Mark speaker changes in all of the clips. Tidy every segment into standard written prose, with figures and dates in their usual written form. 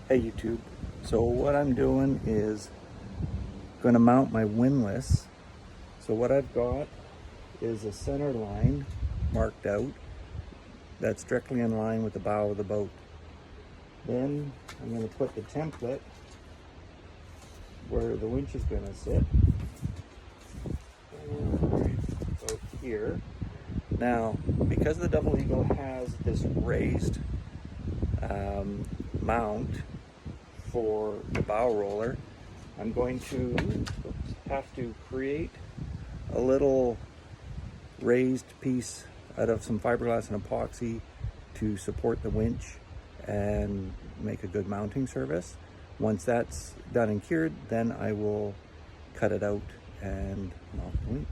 Speaker 1: Hey YouTube. So what I'm doing is going to mount my windlass. So what I've got is a center line marked out that's directly in line with the bow of the boat. Then I'm going to put the template where the winch is going to sit. About here. Now, because the Double Eagle has this raised mount for the bow roller, I'm going to have to create a little raised piece out of some fiberglass and epoxy to support the winch and make a good mounting surface. Once that's done and cured, then I will cut it out and mount the winch.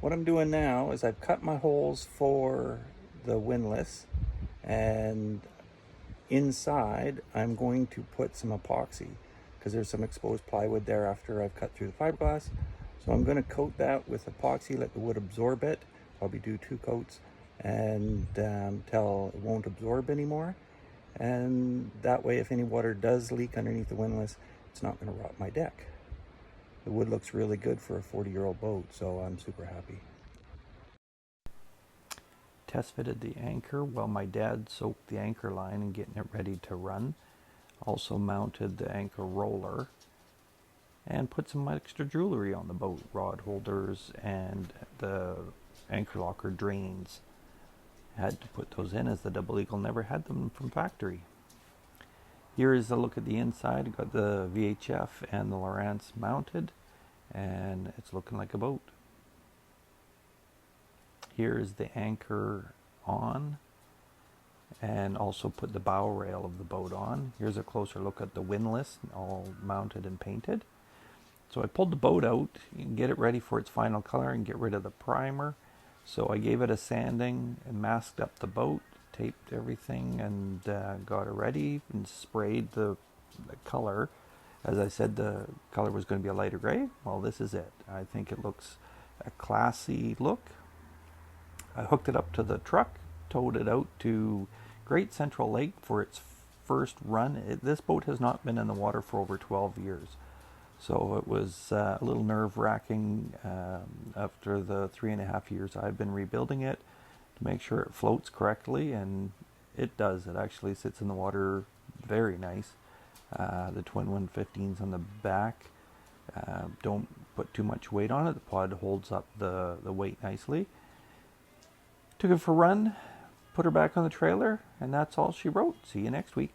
Speaker 1: What I'm doing now is I've cut my holes for the windlass, and inside I'm going to put some epoxy because there's some exposed plywood there after I've cut through the fiberglass. So I'm going to coat that with epoxy, let the wood absorb it, probably do 2 coats, and till it won't absorb anymore. And that way if any water does leak underneath the windlass, it's not going to rot my deck. The wood looks really good for a 40-year-old boat, so I'm super happy. Test fitted the anchor while my dad soaked the anchor line and getting it ready to run. Also mounted the anchor roller and put some extra jewelry on the boat, rod holders and the anchor locker drains. Had to put those in as the Double Eagle never had them from factory. Here is a look at the inside. Got the VHF and the Lowrance mounted, and it's looking like a boat. Here's the anchor on, and also put the bow rail of the boat on. Here's a closer look at the windlass, all mounted and painted. So I pulled the boat out and get it ready for its final color and get rid of the primer. So I gave it a sanding and masked up the boat, taped everything, and got it ready and sprayed the color. As I said, the color was going to be a lighter gray. Well, this is it. I think it looks a classy look. I hooked it up to the truck, towed it out to Great Central Lake for its first run. This boat has not been in the water for over 12 years. So it was a little nerve-wracking after the 3.5 years I've been rebuilding it to make sure it floats correctly, and it does. It actually sits in the water very nice. The twin 115s on the back don't put too much weight on it. The pod holds up the weight nicely. Took it for a run, put her back on the trailer, and that's all she wrote. See you next week.